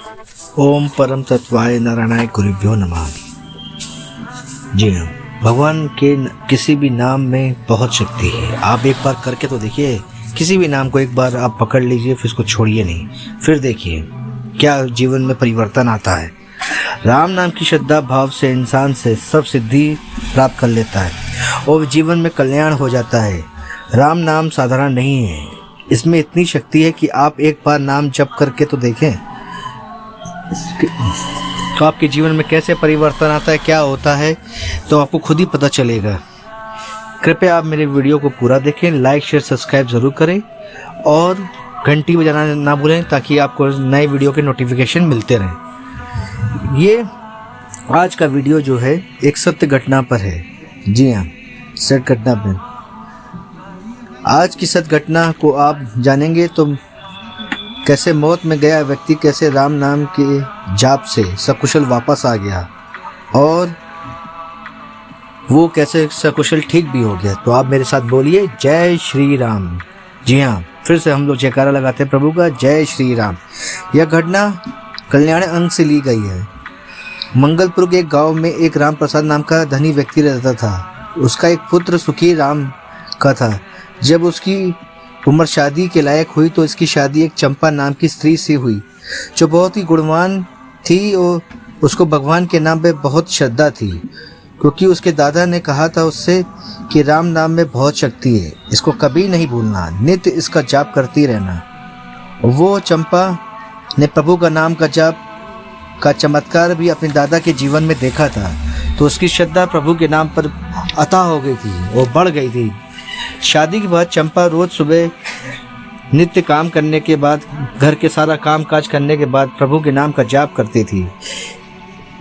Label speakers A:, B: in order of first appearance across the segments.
A: ओम परम तत्वाय नारायणाय गुरुभ्यो नमः। जी हाँ, भगवान के किसी भी नाम में बहुत शक्ति है। आप एक बार करके तो देखिए, किसी भी नाम को एक बार आप पकड़ लीजिए, फिर उसको छोड़िए नहीं, फिर देखिए क्या जीवन में परिवर्तन आता है। राम नाम की श्रद्धा भाव से इंसान से सब सिद्धि प्राप्त कर लेता है और जीवन में कल्याण हो जाता है। राम नाम साधारण नहीं है, इसमें इतनी शक्ति है कि आप एक बार नाम जप करके तो देखें तो आपके जीवन में कैसे परिवर्तन आता है, क्या होता है, तो आपको खुद ही पता चलेगा। कृपया आप मेरे वीडियो को पूरा देखें, लाइक शेयर सब्सक्राइब ज़रूर करें और घंटी बजाना ना भूलें ताकि आपको नए वीडियो के नोटिफिकेशन मिलते रहें। ये आज का वीडियो जो है एक सत्य घटना पर है। जी हाँ, सत्य घटना पर। आज की सत्य घटना को आप जानेंगे तो कैसे मौत में गया व्यक्ति कैसे राम नाम के जाप से सकुशल वापस आ गया और वो कैसे सकुशल ठीक भी हो गया। तो आप मेरे साथ बोलिए जय श्री राम। जी हाँ, फिर से हम लोग जयकारा लगाते हैं प्रभु का, जय श्री राम। यह घटना कल्याण अंग से ली गई है। मंगलपुर के एक गांव में एक राम प्रसाद नाम का धनी व्यक्ति रहता था। उसका एक पुत्र सुखी राम का था। जब उसकी उम्र शादी के लायक हुई तो इसकी शादी एक चंपा नाम की स्त्री से हुई जो बहुत ही गुणवान थी और उसको भगवान के नाम पे बहुत श्रद्धा थी, क्योंकि उसके दादा ने कहा था उससे कि राम नाम में बहुत शक्ति है, इसको कभी नहीं भूलना, नित्य इसका जाप करती रहना। वो चंपा ने प्रभु का नाम का जाप का चमत्कार भी अपने दादा के जीवन में देखा था, तो उसकी श्रद्धा प्रभु के नाम पर अथाह हो गई थी और बढ़ गई थी। शादी के बाद चंपा रोज सुबह नित्य काम करने के बाद, घर के सारा काम काज करने के बाद प्रभु के नाम का जाप करती थी।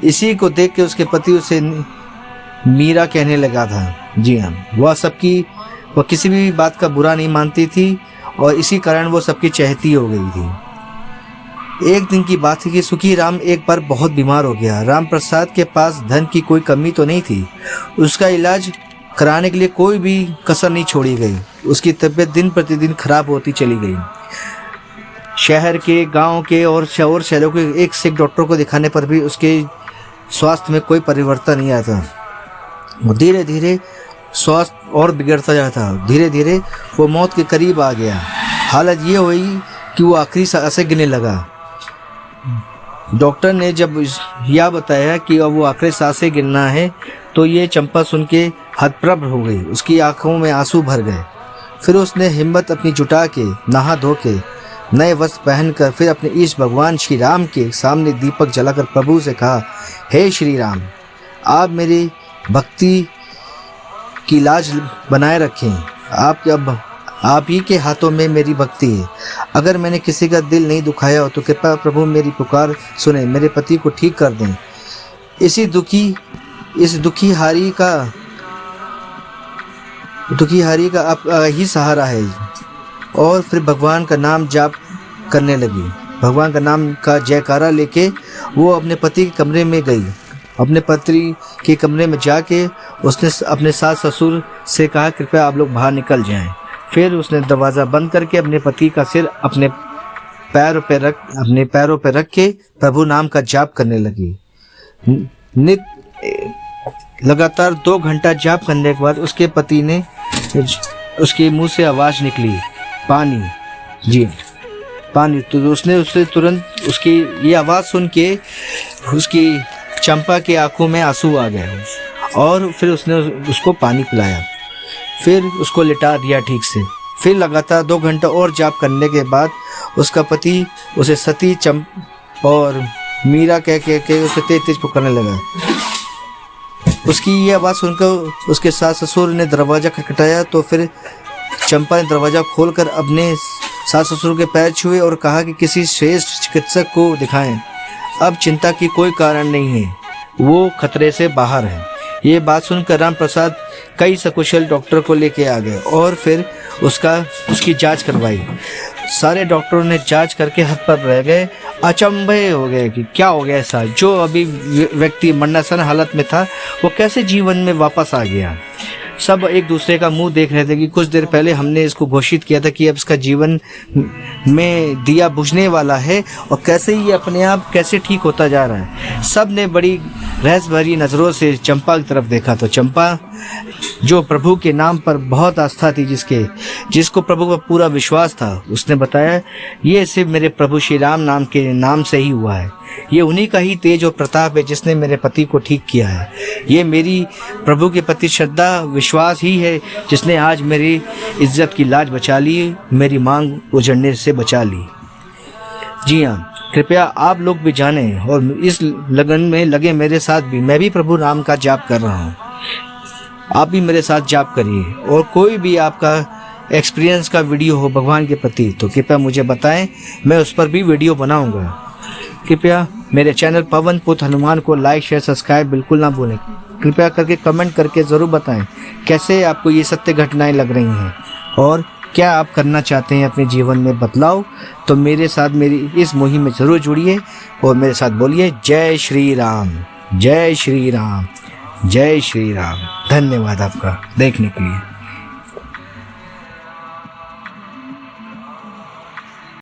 A: इसी को देख के उसके पति उसे मीरा कहने लगा था। जी हाँ, वह किसी भी बात का बुरा नहीं मानती थी और इसी कारण वो सबकी चहेती हो गई थी। एक दिन की बात है कि सुखी राम एक बार बहुत बीमार हो गया। राम प्रसाद के पास धन की कोई कमी तो नहीं थी, उसका इलाज कराने के लिए कोई भी कसर नहीं छोड़ी गई। उसकी तबीयत दिन प्रतिदिन खराब होती चली गई। शहर के, गांव के और शहरों के एक से एक डॉक्टर को दिखाने पर भी उसके स्वास्थ्य में कोई परिवर्तन नहीं आता। धीरे धीरे स्वास्थ्य और बिगड़ता जाता। धीरे धीरे वो मौत के करीब आ गया। हालत ये हुई कि वो आखिरी सांसें गिनने लगा। डॉक्टर ने जब यह बताया कि अब वो आखिरी सांसें गिनना है तो ये चंपा सुन के हतप्रभ हो गई। उसकी आंखों में आंसू भर गए। फिर उसने हिम्मत अपनी जुटा के नहा धो के नए वस्त्र पहनकर फिर अपने ईश भगवान श्री राम के सामने दीपक जलाकर प्रभु से कहा, हे श्री राम, आप मेरी भक्ति की लाज बनाए रखें। आप ही के हाथों में मेरी भक्ति है। अगर मैंने किसी का दिल नहीं दुखाया हो तो कृपया प्रभु मेरी पुकार सुने, मेरे पति को ठीक कर दें। इस दुखी हारी का आपका ही सहारा है। और फिर भगवान का नाम जाप करने लगी। भगवान का नाम का जयकारा लेके वो अपने पति के कमरे में गई। अपने पति के कमरे में जाके उसने अपने सास ससुर से कहा, कृपया आप लोग बाहर निकल जाएं। फिर उसने दरवाज़ा बंद करके अपने पति का सिर अपने पैरों पर रख के प्रभु नाम का जाप करने लगी। लगातार 2 घंटा जाप करने के बाद उसके पति ने, उसके मुंह से आवाज़ निकली, पानी। जी, पानी। तो उसने उससे तुरंत उसकी ये आवाज़ सुन के उसकी चंपा की आंखों में आंसू आ गए और फिर उसने उसको पानी पिलाया, फिर उसको लिटा दिया ठीक से। फिर लगातार 2 घंटा और जाप करने के बाद उसका पति उसे सती और मीरा कह के उसे तेज तेज पुकारने लगा। उसकी ये आवाज़ सुनकर उसके सास ससुर ने दरवाज़ा खटखटाया तो फिर चंपा ने दरवाज़ा खोलकर अपने सास ससुर के पैर छुए और कहा कि किसी श्रेष्ठ चिकित्सक को दिखाएं। अब चिंता की कोई कारण नहीं है, वो खतरे से बाहर है। ये बात सुनकर राम प्रसाद कई सकुशल डॉक्टर को लेके आ गए और फिर उसकी जांच करवाई। सारे डॉक्टरों ने जांच करके हद पर रह गए, अचंभे हो गए कि क्या हो गया ऐसा। जो अभी व्यक्ति मरणासन हालत में था वो कैसे जीवन में वापस आ गया। सब एक दूसरे का मुंह देख रहे थे कि कुछ देर पहले हमने इसको घोषित किया था कि अब इसका जीवन में दिया बुझने वाला है, और कैसे ये अपने आप कैसे ठीक होता जा रहा है। सब ने बड़ी रहस्य भरी नज़रों से चंपा की तरफ देखा, तो चंपा जो प्रभु के नाम पर बहुत आस्था थी, जिसको प्रभु पर पूरा विश्वास था, उसने बताया ये सिर्फ मेरे प्रभु श्री राम नाम के नाम से ही हुआ है। ये उन्हीं का ही तेज और प्रताप है जिसने मेरे पति को ठीक किया है। ये मेरी प्रभु के प्रति श्रद्धा विश्वास ही है जिसने आज मेरी इज्जत की लाज बचा ली, मेरी मांग उजड़ने से बचा ली। जी हाँ, कृपया आप लोग भी जानें और इस लगन में लगे मेरे साथ भी। मैं भी प्रभु राम का जाप कर रहा हूँ, आप भी मेरे साथ जाप करिए। और कोई भी आपका एक्सपीरियंस का वीडियो हो भगवान के प्रति तो कृपया मुझे बताएं, मैं उस पर भी वीडियो बनाऊंगा। कृपया मेरे चैनल पवन पुत्र हनुमान को लाइक शेयर सब्सक्राइब बिल्कुल ना भूलें। कृपया करके कमेंट करके ज़रूर बताएं कैसे आपको ये सत्य घटनाएं लग रही हैं और क्या आप करना चाहते हैं अपने जीवन में बदलाव। तो मेरे साथ मेरी इस मुहिम में ज़रूर जुड़िए और मेरे साथ बोलिए जय श्री राम, जय श्री राम, जय श्री राम। धन्यवाद आपका देखने के लिए।